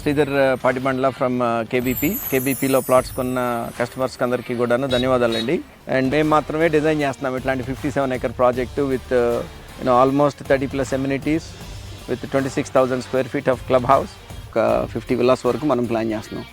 Sridhar Patibandla from కేబీపీలో plots కొన్న కస్టమర్స్కి అందరికీ కూడాను ధన్యవాదాలండి. అండ్ మేము మాత్రమే డిజైన్ చేస్తున్నాం ఇట్లాంటి 57 acre project with almost 30+ amenities with 26,000 square feet of club house, ఒక 50 villas వరకు మనం ప్లాన్ చేస్తున్నాం.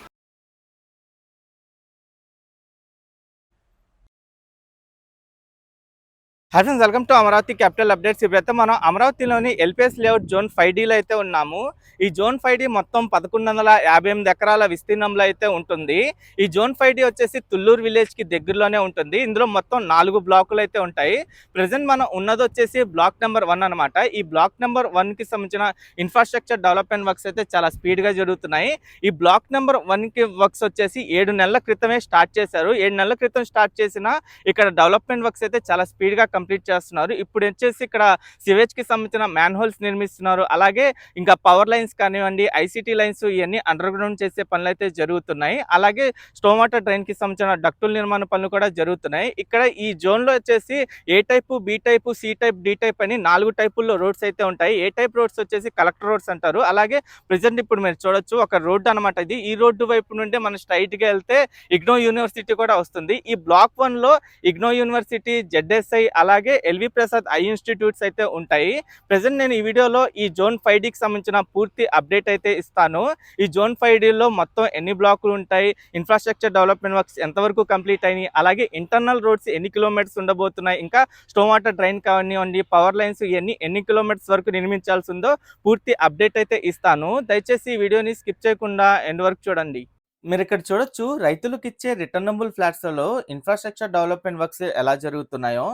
Hi friends, welcome to Amaravati capital updates. ఇప్పుడైతే మనం అమరావతిలోని ఎల్పిఎస్ లేఅవుట్ జోన్ 5Dలో అయితే ఉన్నాము. ఈ జోన్ 5D మొత్తం 1158 ఎకరాల విస్తీర్ణంలో అయితే ఉంటుంది. ఈ జోన్ 5D వచ్చేసి తుళ్ళూరు విలేజ్కి దగ్గరలోనే ఉంటుంది. ఇందులో మొత్తం 4 బ్లాకులు అయితే ఉంటాయి. ప్రజెంట్ మనం ఉన్నది వచ్చేసి బ్లాక్ నెంబర్ 1 అనమాట. ఈ బ్లాక్ నెంబర్ 1కి సంబంధించిన ఇన్ఫ్రాస్ట్రక్చర్ డెవలప్మెంట్ వర్క్స్ అయితే చాలా స్పీడ్గా జరుగుతున్నాయి. ఈ బ్లాక్ నెంబర్ 1కి వర్క్స్ వచ్చేసి 7 నెలల క్రితమే స్టార్ట్ చేశారు. 7 నెలల క్రితం స్టార్ట్ చేసిన ఇక్కడ డెవలప్మెంట్ వర్క్స్ అయితే చాలా స్పీడ్గా కంప్లీట్ చేస్తున్నారు. ఇప్పుడు వచ్చేసి ఇక్కడ సివేజ్ కి సంబంధించిన మ్యాన్ హోల్స్ నిర్మిస్తున్నారు. అలాగే ఇంకా పవర్ లైన్స్ కానివ్వండి, ఐసీటీ లైన్స్ ఇవన్నీ అండర్ గ్రౌండ్ చేసే పనులు అయితే జరుగుతున్నాయి. అలాగే స్టోమ్ వాటర్ డ్రైన్ కి సంబంధించిన డక్టుల నిర్మాణ పనులు కూడా జరుగుతున్నాయి. ఇక్కడ ఈ జోన్ లో వచ్చేసి A type, B type, C type, D type అని 4 టైపుల్లో రోడ్స్ అయితే ఉంటాయి. ఏ టైప్ రోడ్స్ వచ్చేసి కలెక్టర్ రోడ్స్ అంటారు. అలాగే ప్రెసెంట్ ఇప్పుడు మీరు చూడొచ్చు ఒక రోడ్డు అనమాట ఇది. ఈ రోడ్డు వైపు నుండి మనం స్ట్రైట్ గా వెళ్తే ఇగ్నో యూనివర్సిటీ కూడా వస్తుంది. ఈ బ్లాక్ 1 లో ఇగ్నో యూనివర్సిటీ, జెడ్ఎస్ఐ అలాగే ఎల్వి ప్రసాద్ ఐ ఇన్స్టిట్యూట్స్ అయితే ఉంటాయి. ప్రెసెంట్ నేను ఈ వీడియోలో ఈ జోన్ 5Dకి సంబంధించిన పూర్తి అప్డేట్ అయితే ఇస్తాను. ఈ జోన్ 5Dలో మొత్తం ఎన్ని బ్లాకులు ఉంటాయి, ఇన్ఫ్రాస్ట్రక్చర్ డెవలప్మెంట్ వర్క్స్ ఎంతవరకు కంప్లీట్ అయినాయి, అలాగే ఇంటర్నల్ రోడ్స్ ఎన్ని కిలోమీటర్స్ ఉండబోతున్నాయి, ఇంకా స్టోమ్ వాటర్ డ్రైన్ కానివ్వండి, పవర్ లైన్స్ ఇవన్నీ ఎన్ని కిలోమీటర్స్ వరకు నిర్మించాల్సి ఉందో పూర్తి అప్డేట్ అయితే ఇస్తాను. దయచేసి ఈ వీడియోని స్కిప్ చేయకుండా ఎండ్ వరకు చూడండి. మీరు ఇక్కడ చూడొచ్చు, రైతులకు ఇచ్చే రిటర్నబుల్ ఫ్లాట్స్లలో ఇన్ఫ్రాస్ట్రక్చర్ డెవలప్మెంట్ వర్క్స్ ఎలా జరుగుతున్నాయో.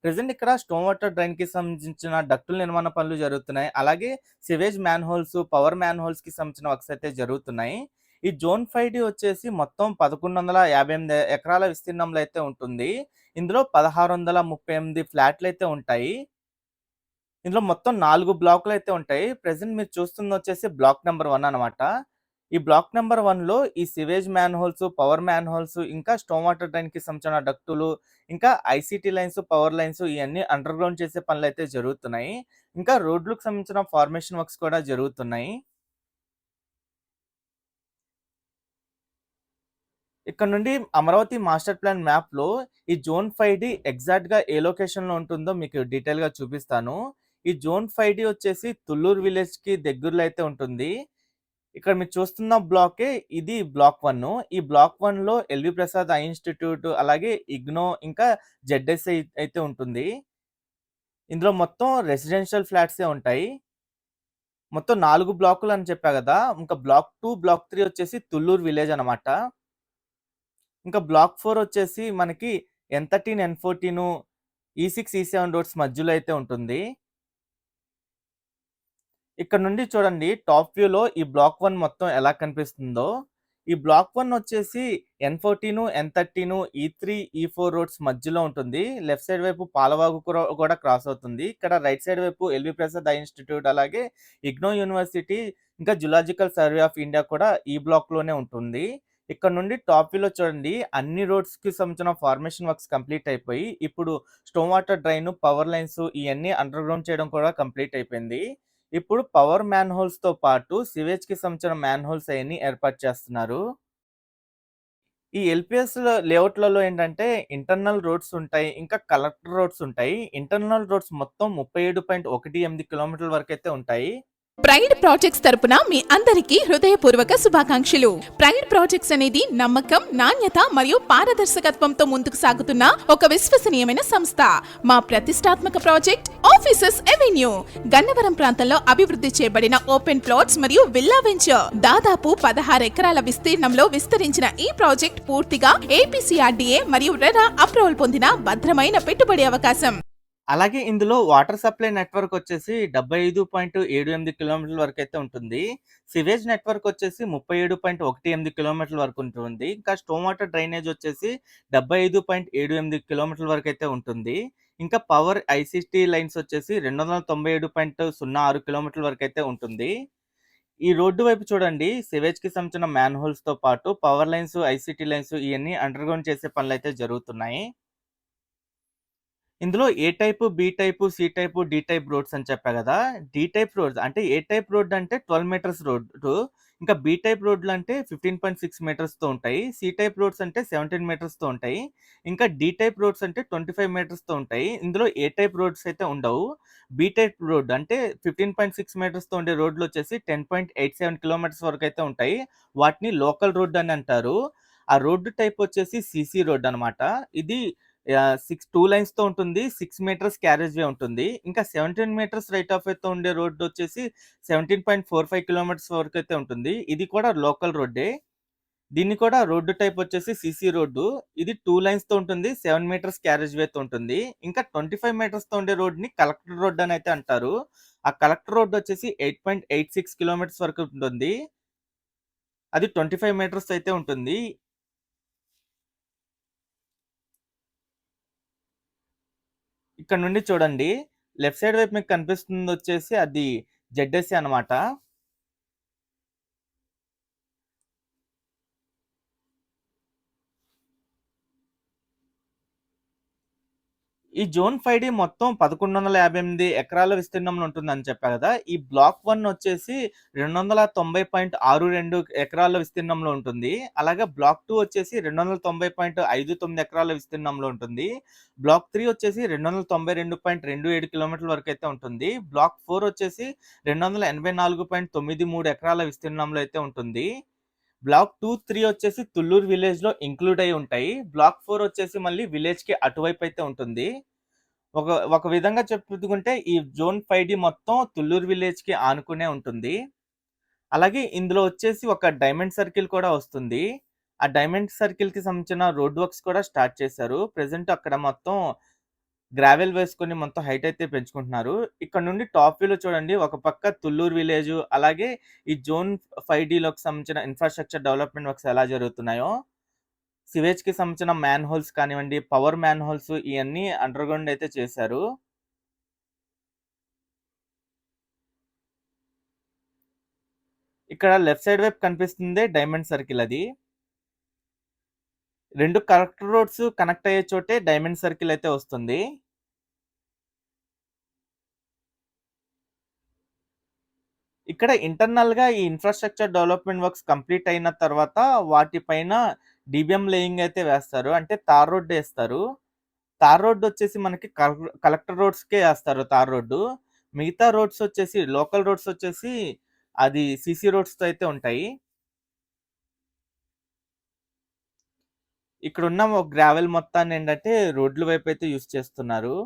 ప్రెసెంట్ ఇక్కడ స్టోమ్ వాటర్ డ్రైన్ కి సంబంధించిన డక్టుల నిర్మాణ పనులు జరుగుతున్నాయి. అలాగే sewage man holes, power man holes కి సంబంధించిన వర్క్స్ అయితే జరుగుతున్నాయి. ఈ జోన్ 5D వచ్చేసి మొత్తం 1158 ఎకరాల విస్తీర్ణంలో అయితే ఉంటుంది. ఇందులో 1638 ఫ్లాట్లు అయితే ఉంటాయి. ఇందులో మొత్తం 4 బ్లాకులు అయితే ఉంటాయి. ప్రెసెంట్ మీరు చూస్తుంది వచ్చేసి బ్లాక్ నెంబర్ 1 అనమాట. ఈ బ్లాక్ నెంబర్ 1లో ఈ sewage man holes, power man holes, ఇంకా స్టోమ్ వాటర్ డ్రైన్ కి సంబంధించిన డక్టులు, ఇంకా ఐసీటీ లైన్స్, పవర్ లైన్స్ ఇవన్నీ అండర్ గ్రౌండ్ చేసే పనులు అయితే జరుగుతున్నాయి. ఇంకా రోడ్లకు సంబంధించిన ఫార్మేషన్ వర్క్స్ కూడా జరుగుతున్నాయి. ఇక్కడ నుండి అమరావతి మాస్టర్ ప్లాన్ మ్యాప్ లో ఈ జోన్ 5D ఎగ్జాక్ట్ గా ఏ లొకేషన్ లో ఉంటుందో మీకు డీటెయిల్ గా చూపిస్తాను. ఈ జోన్ 5D వచ్చేసి తుళ్ళూరు విలేజ్ కి దగ్గరలో అయితే ఉంటుంది. ఇక్కడ మీరు చూస్తున్న బ్లాకే ఇది బ్లాక్ 1. ఈ బ్లాక్ 1లో ఎల్వి ప్రసాద్ ఐ ఇన్స్టిట్యూట్, అలాగే ఇగ్నో, ఇంకా జెడ్ఎస్ఐ అయితే ఉంటుంది. ఇందులో మొత్తం రెసిడెన్షియల్ ఫ్లాట్సే ఉంటాయి. మొత్తం 4 బ్లాకులు అని చెప్పా కదా. ఇంకా బ్లాక్ 2, బ్లాక్ 3 వచ్చేసి తుళ్ళూరు విలేజ్ అనమాట. ఇంకా బ్లాక్ 4 వచ్చేసి మనకి N13, N14, E6, E7 roads మధ్యలో అయితే ఉంటుంది. ఇక్కడ నుండి చూడండి టాప్ వ్యూలో ఈ బ్లాక్ 1 మొత్తం ఎలా కనిపిస్తుందో. ఈ బ్లాక్ 1 వచ్చేసి N14, N13, E3, E4 roads మధ్యలో ఉంటుంది. లెఫ్ట్ సైడ్ వైపు పాలవాగు కూడా క్రాస్ అవుతుంది. ఇక్కడ రైట్ సైడ్ వైపు ఎల్వి ప్రసాద్ ఐ ఇన్స్టిట్యూట్, అలాగే ఇగ్నో యూనివర్సిటీ, ఇంకా జులాజికల్ సర్వే ఆఫ్ ఇండియా కూడా ఈ బ్లాక్ లోనే ఉంటుంది. ఇక్కడ నుండి టాప్ వ్యూలో చూడండి అన్ని రోడ్స్ కి సంబంధించిన ఫార్మేషన్ వర్క్స్ కంప్లీట్ అయిపోయి ఇప్పుడు storm water drain, power lines ఇవన్నీ అండర్ గ్రౌండ్ చేయడం కూడా కంప్లీట్ అయిపోయింది. ఇప్పుడు పవర్ మ్యాన్ హోల్స్ తో పాటు సివేజ్ కి సంబంధించిన మ్యాన్ హోల్స్ అవన్నీ ఏర్పాటు చేస్తున్నారు. ఈ ఎల్పిఎస్ లేఅవుట్లలో ఏంటంటే ఇంటర్నల్ రోడ్స్ ఉంటాయి, ఇంకా కలెక్టర్ రోడ్స్ ఉంటాయి. ఇంటర్నల్ రోడ్స్ మొత్తం 37.18 కిలోమీటర్ల వరకు అయితే ఉంటాయి. ప్రైడ్ ప్రాజెక్ట్స్ తరపున మీ అందరికీ హృదయపూర్వక శుభాకాంక్షలు. ప్రైడ్ ప్రాజెక్ట్స్ అనేది నమ్మకం, నాణ్యత మరియు పారదర్శకత్వంతో ముందుకు సాగుతున్న ఒక విశ్వసనీయమైన సంస్థ. మా ప్రతిష్టాత్మక ప్రాజెక్ట్ ఆఫీసెస్ ఎవెన్యూ గన్నవరం ప్రాంతంలో అభివృద్ధి చేయబడిన ఓపెన్ ప్లాట్స్ మరియు విల్లా వెంచర్. దాదాపు 16 ఎకరాల విస్తీర్ణంలో విస్తరించిన ఈ ప్రాజెక్ట్ పూర్తిగా ఏపీసీఆర్డీఏ మరియు రెరా అప్రూవల్ పొందిన భద్రమైన పెట్టుబడి అవకాశం. అలాగే ఇందులో వాటర్ సప్లై నెట్వర్క్ వచ్చేసి 75.78 కిలోమీటర్ల వరకు అయితే ఉంటుంది. సివేజ్ నెట్వర్క్ వచ్చేసి 37.18 కిలోమీటర్ల వరకు ఉంటుంది. ఇంకా స్టోమ్ వాటర్ డ్రైనేజ్ వచ్చేసి 75.78 కిలోమీటర్ల వరకు అయితే ఉంటుంది. ఇంకా పవర్ ఐసీటీ లైన్స్ వచ్చేసి 297.06 కిలోమీటర్ల వరకు అయితే ఉంటుంది. ఈ రోడ్డు వైపు చూడండి సివేజ్ కి సంబంధించిన మ్యాన్ హోల్స్ తో పాటు పవర్ లైన్స్, ఐసీటీ లైన్స్ ఇవన్నీ అండర్ గ్రౌండ్ చేసే పనులు అయితే జరుగుతున్నాయి. ఇందులో A type, B type, C type, D type roads అని చెప్పా కదా. డి టైప్ రోడ్స్ అంటే ఏ టైప్ రోడ్ అంటే 12 మీటర్స్ రోడ్డు. ఇంకా బి టైప్ రోడ్లు అంటే 15.6 మీటర్స్తో ఉంటాయి. సి టైప్ రోడ్స్ అంటే 17 మీటర్స్తో ఉంటాయి. ఇంకా డి టైప్ రోడ్స్ అంటే 25 మీటర్స్తో ఉంటాయి. ఇందులో ఏ టైప్ రోడ్స్ అయితే ఉండవు. బి టైప్ రోడ్ అంటే 15.6 మీటర్స్తో ఉండే రోడ్లు వచ్చేసి 10.87 కిలోమీటర్స్ వరకు అయితే ఉంటాయి. వాటిని లోకల్ రోడ్ అని అంటారు. ఆ రోడ్డు టైప్ వచ్చేసి సీసీ రోడ్ అనమాట. ఇది 2 లైన్స్‌తో ఉంటుంది. 6 మీటర్స్ క్యారేజ్ వే ఉంటుంది. ఇంకా 17 మీటర్స్ రైట్ ఆఫ్ వేతో ఉండే రోడ్ వచ్చేసి 17.45 కిలోమీటర్స్ వరకు అయితే ఉంటుంది. ఇది కూడా లోకల్ రోడ్డే. దీన్ని కూడా రోడ్డు టైప్ వచ్చేసి సీసీ రోడ్డు. ఇది 2 లైన్స్‌తో ఉంటుంది. 7 మీటర్స్ క్యారేజ్ వేతో ఉంటుంది. ఇంకా 25 మీటర్స్‌తో ఉండే రోడ్‌ని కలెక్టర్ రోడ్ అని అయితే అంటారు. ఆ కలెక్టర్ రోడ్ వచ్చేసి 8.86 కిలోమీటర్స్ వరకు ఉంటుంది. అది 25 మీటర్స్ అయితే ఉంటుంది. ఇక్కడ నుండి చూడండి. లెఫ్ట్ సైడ్ వైపు మీకు కనిపిస్తుంది వచ్చేసి అది జెడ్ఎస్సీ అనమాట. ఈ జోన్ 5D మొత్తం 1158 ఎకరాల విస్తీర్ణంలో ఉంటుందని చెప్పా కదా! ఈ బ్లాక్ 1 వచ్చేసి 290.62 ఎకరాల విస్తీర్ణంలో ఉంటుంది. అలాగే బ్లాక్ 2 వచ్చేసి 290.59 ఎకరాల విస్తీర్ణంలో ఉంటుంది. బ్లాక్ 3 వచ్చేసి 292.27 కిలోమీటర్ల వరకైతే ఉంటుంది. బ్లాక్ 4 వచ్చేసి 284.93 ఎకరాల విస్తీర్ణంలో అయితే ఉంటుంది. బ్లాక్ 2, 3 వచ్చేసి తుళ్ళూరు విలేజ్‌లో ఇంక్లూడ్ అయ్యి ఉంటాయి. బ్లాక్ 4 వచ్చేసి మళ్ళీ విలేజ్‌కి అటువైపు అయితే ఉంటుంది. ఒక విధంగా చెప్పుకుంటే ఈ జోన్ 5D మొత్తం తుళ్ళూరు విలేజ్‌కి ఆనుకునే ఉంటుంది. అలాగే ఇందులో వచ్చేసి ఒక డైమండ్ సర్కిల్ కూడా వస్తుంది. ఆ డైమండ్ సర్కిల్‌కి సంబంధించిన రోడ్ వర్క్స్ కూడా స్టార్ట్ చేశారు. ప్రెజెంట్ అక్కడ మొత్తం గ్రావెల్ వేసుకొని మొత్తం హైట్ అయితే పెంచుకుంటున్నారు. ఇక్కడ నుండి టాప్ వ్యూలో చూడండి. ఒక పక్క తుళ్ళూరు విలేజ్, అలాగే ఈ జోన్ 5Dలోకి సంబంధించిన ఇన్‌ఫ్రాస్ట్రక్చర్ డెవలప్‌మెంట్ వర్క్స్ ఎలా జరుగుతున్నాయో, సివేజ్‌కి సంబంధించిన మ్యాన్ హోల్స్ కానివ్వండి, పవర్ మ్యాన్ హోల్స్ ఇయన్నీ అండర్ గ్రౌండ్ అయితే చేశారు. ఇక్కడ లెఫ్ట్ సైడ్ వైపు కనిపిస్తుందే డైమండ్ సర్కిల్ అది. 2 కలెక్టర్ రోడ్స్ కనెక్ట్ అయ్యే చోటే డైమండ్ సర్కిల్ అయితే వస్తుంది. ఇక్కడ ఇంటర్నల్‌గా ఈ ఇన్‌ఫ్రాస్ట్రక్చర్ డెవలప్‌మెంట్ వర్క్స్ కంప్లీట్ అయిన తర్వాత వాటిపైన డీబీఎం లేయింగ్ అయితే వేస్తారు. అంటే తార్ రోడ్ ఏస్తారు. తార్ రోడ్ వచ్చేసి మనకి కలెక్టర్ రోడ్స్‌కే ఏస్తారు తార్ రోడ్డు. మిగతా రోడ్స్ వచ్చేసి లోకల్ రోడ్స్ వచ్చేసి అది సీసీ రోడ్స్‌తో అయితే ఉంటాయి. ఇక్కడున్న గ్రావెల్ మొత్తాన్ని ఏంటంటే రోడ్ల వైపు అయితే యూజ్ చేస్తున్నారు.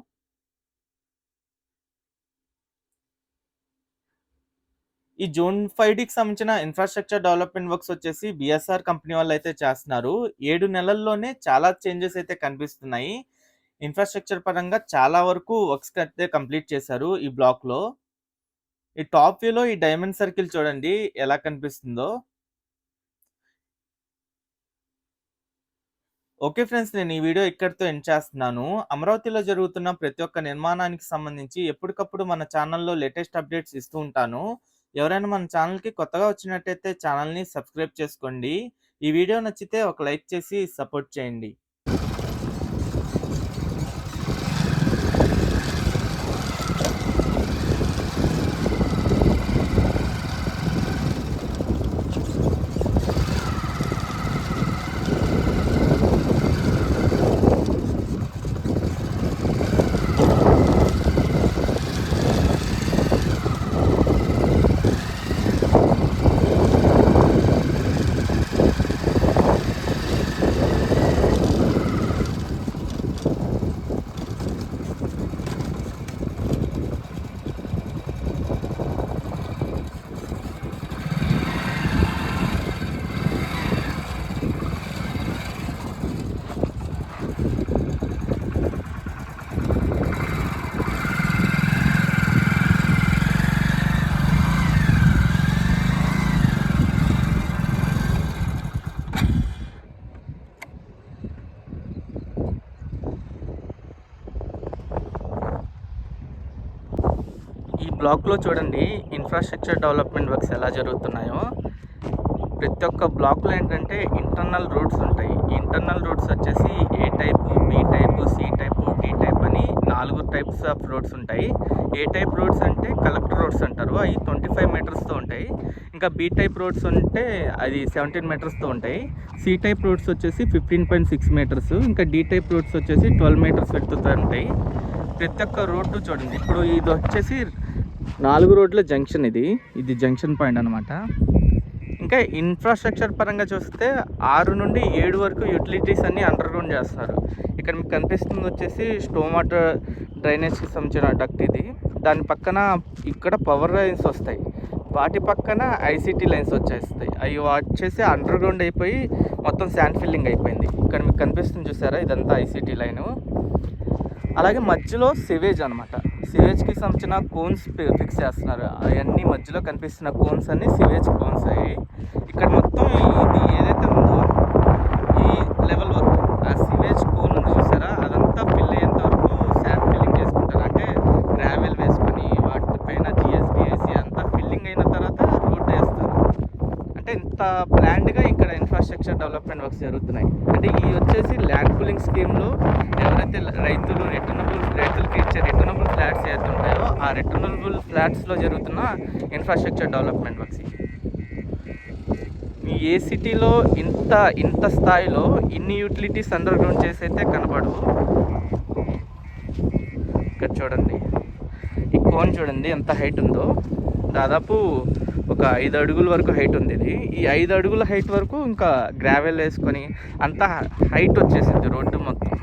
ఈ జోన్ 5Dకి సంబంధించిన ఇన్‌ఫ్రాస్ట్రక్చర్ డెవలప్‌మెంట్ వర్క్స్ వచ్చేసి బీఎస్ఆర్ కంపెనీ వాళ్ళైతే చేస్తున్నారు. 7 నెలల్లోనే చాలా చేంజెస్ అయితే కనిపిస్తున్నాయి. ఇన్‌ఫ్రాస్ట్రక్చర్ పరంగా చాలా వరకు వర్క్స్ అయితే కంప్లీట్ చేశారు ఈ బ్లాక్‌లో. ఈ టాప్ వ్యూలో ఈ డైమండ్ సర్కిల్ చూడండి ఎలా కనిపిస్తుందో. ఓకే ఫ్రెండ్స్, నేను ఈ వీడియో ఇక్కడితో ఎండ్ చేస్తున్నాను. అమరావతిలో జరుగుతున్న ప్రతి ఒక్క నిర్మాణానికి సంబంధించి ఎప్పటికప్పుడు మన ఛానల్‌లో లేటెస్ట్ అప్డేట్స్ ఇస్తూ ఉంటాను. ఎవరైనా మన ఛానల్‌కి కొత్తగా వచ్చినట్టయితే ఛానల్‌ని సబ్స్క్రైబ్ చేసుకోండి. ఈ వీడియో నచ్చితే ఒక లైక్ చేసి సపోర్ట్ చేయండి. ఈ బ్లాక్‌లో చూడండి ఇన్‌ఫ్రాస్ట్రక్చర్ డెవలప్‌మెంట్ వర్క్స్ ఎలా జరుగుతున్నాయో. ప్రతి ఒక్క బ్లాక్‌లో ఏంటంటే ఇంటర్నల్ రోడ్స్ ఉంటాయి. ఈ ఇంటర్నల్ రోడ్స్ వచ్చేసి A type, B type, C type, D type అని 4 టైప్స్ ఆఫ్ రోడ్స్ ఉంటాయి. ఏ టైప్ రోడ్స్ అంటే కలెక్టర్ రోడ్స్ అంటారు. అవి 25 మీటర్స్‌తో ఉంటాయి. ఇంకా బి టైప్ రోడ్స్ ఉంటే అది 17 మీటర్స్తో ఉంటాయి. సి టైప్ రోడ్స్ వచ్చేసి 15.6 మీటర్స్, ఇంకా డి టైప్ రోడ్స్ వచ్చేసి 12 మీటర్స్ విడ్త్తో ఉంటాయి. ప్రతి ఒక్క రోడ్డు చూడండి. ఇప్పుడు ఇది వచ్చేసి 4 రోడ్ల జంక్షన్, ఇది జంక్షన్ పాయింట్ అనమాట. ఇంకా ఇన్ఫ్రాస్ట్రక్చర్ పరంగా చూస్తే 6 నుండి 7 వరకు యూటిలిటీస్ అన్నీ అండర్ గ్రౌండ్ చేస్తున్నారు. ఇక్కడ మీకు కనిపిస్తుంది వచ్చేసి స్టోమ్ వాటర్ డ్రైనేజ్కి సంబంధించిన డక్ట్ ఇది. దాని పక్కన ఇక్కడ పవర్ లైన్స్ వస్తాయి, వాటి పక్కన ఐసీటీ లైన్స్ వచ్చేస్తాయి. అవి వచ్చేసి అండర్ గ్రౌండ్ అయిపోయి మొత్తం శాండ్ ఫిల్లింగ్ అయిపోయింది. ఇక్కడ మీకు కనిపిస్తుంది చూసారా, ఇదంతా ఐసీటీ లైను. అలాగే మధ్యలో సివేజ్ అనమాట. సివేజ్కి సంబంధించిన కోన్స్ ఫిక్స్ చేస్తున్నారు. అవన్నీ మధ్యలో కనిపిస్తున్న కోన్స్ అన్నీ సివేజ్ కోన్స్ అయ్యి ఇక్కడ మొత్తం ఇది ఏదైతే ఉందో ఈ లెవెల్ వరకు ఆ సివేజ్ కోన్ ఉంది చూసారా, అదంతా ఫిల్ అయ్యేంత వరకు శాండ్ ఫిల్లింగ్ చేసుకుంటారు. అంటే గ్రావెల్ వేసుకొని వాటిపైన జిఎస్బి వేసి అంతా ఫిల్లింగ్ అయిన తర్వాత రోడ్ వేస్తారు. అంటే ఇంత ప్లాన్డ్గా ఇక్కడ ఇన్ఫ్రాస్ట్రక్చర్ డెవలప్మెంట్ వర్క్స్ జరుగుతున్నాయి. అంటే ఈ వచ్చేసి ల్యాండ్ పూలింగ్ స్కీమ్లో ఎవరైతే రైతులకి ఇచ్చే రిటర్నబుల్ ఫ్లాట్స్ ఏదైతే ఉంటాయో ఆ రిటర్నబుల్ ఫ్లాట్స్లో జరుగుతున్న ఇన్ఫ్రాస్ట్రక్చర్ డెవలప్మెంట్ వర్క్స్. మీ ఏ సిటీలో ఇంత స్థాయిలో ఇన్ని యూటిలిటీస్ అండర్ గ్రౌండ్ చేసి అయితే కనబడవు. ఇక్కడ చూడండి, ఈ కోన్ చూడండి ఎంత హైట్ ఉందో. దాదాపు ఒక 5 అడుగుల వరకు హైట్ ఉంది ఇది. ఈ 5 అడుగుల హైట్ వరకు ఇంకా గ్రావెల్ వేసుకొని అంత హైట్ వచ్చేసింది రోడ్డు మొత్తం.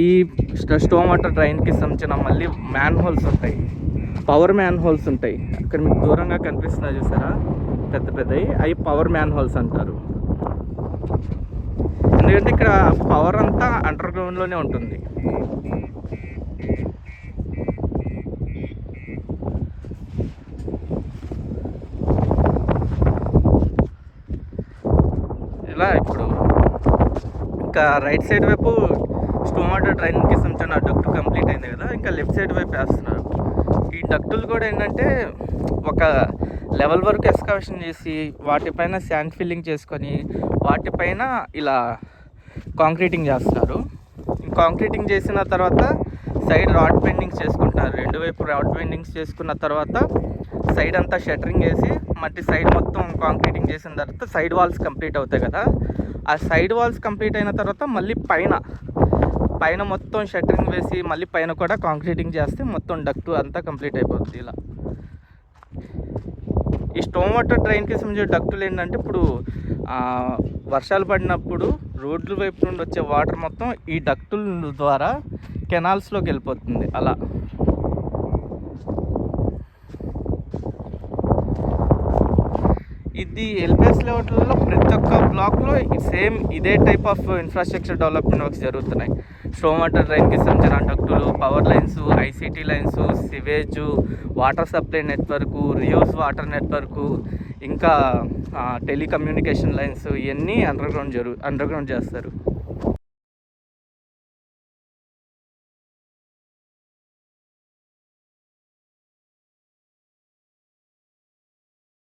ఈ స్టోమ్ వాటర్ డ్రైన్కి సంబంధించిన మళ్ళీ మ్యాన్ హోల్స్ ఉంటాయి, పవర్ మ్యాన్ హోల్స్ ఉంటాయి. అక్కడ మీకు దూరంగా కనిపిస్తున్నాయి చూసారా పెద్ద పెద్దవి, అవి పవర్ మ్యాన్ హోల్స్ అంటారు. ఎందుకంటే ఇక్కడ పవర్ అంతా అండర్ గ్రౌండ్లోనే ఉంటుంది. ఇలా ఇప్పుడు ఇంకా రైట్ సైడ్ వైపు స్టోమ్ వాటర్ డ్రైన్కి సంబంధించిన డక్ట్ కంప్లీట్ అయింది కదా, ఇంకా లెఫ్ట్ సైడ్ వైపు వేస్తున్నారు. ఈ డక్టులు కూడా ఏంటంటే ఒక లెవెల్ వరకు ఎక్స్కవేషన్ చేసి వాటిపైన శాండ్ ఫిల్లింగ్ చేసుకొని వాటిపైన ఇలా కాంక్రీటింగ్ చేస్తున్నారు. కాంక్రీటింగ్ చేసిన తర్వాత సైడ్ రాడ్ బెండింగ్స్ చేసుకుంటున్నారు. 2 వైపు రాడ్ బెండింగ్స్ చేసుకున్న తర్వాత సైడ్ అంతా షట్టరింగ్ వేసి మట్టి సైడ్ మొత్తం కాంక్రీటింగ్ చేసిన తర్వాత సైడ్ వాల్స్ కంప్లీట్ అవుతాయి కదా, ఆ సైడ్ వాల్స్ కంప్లీట్ అయిన తర్వాత మళ్ళీ పైన మొత్తం షట్టరింగ్ వేసి మళ్ళీ పైన కూడా కాంక్రీటింగ్ చేస్తే మొత్తం డక్టు అంతా కంప్లీట్ అయిపోతుంది. ఇలా ఈ స్టోమ్ వాటర్ డ్రైన్కి సంబంధించిన డక్టులు ఏంటంటే ఇప్పుడు వర్షాలు పడినప్పుడు రోడ్ల వైపు నుండి వచ్చే వాటర్ మొత్తం ఈ డక్టుల ద్వారా కెనాల్స్లోకి వెళ్ళిపోతుంది. అలా ఇది ఎల్పిఎస్ లేఅవుట్లలో ప్రతి ఒక్క బ్లాక్లో సేమ్ ఇదే type of infrastructure development works జరుగుతున్నాయి. స్టోమ్ వాటర్ డ్రైన్కి సంబంధించిన డక్టులు, power lines, ICT lines, sewage, water supply network, reuse water network, ఇంకా టెలికమ్యూనికేషన్ లైన్స్, ఇవన్నీ అండర్ గ్రౌండ్ చేస్తారు.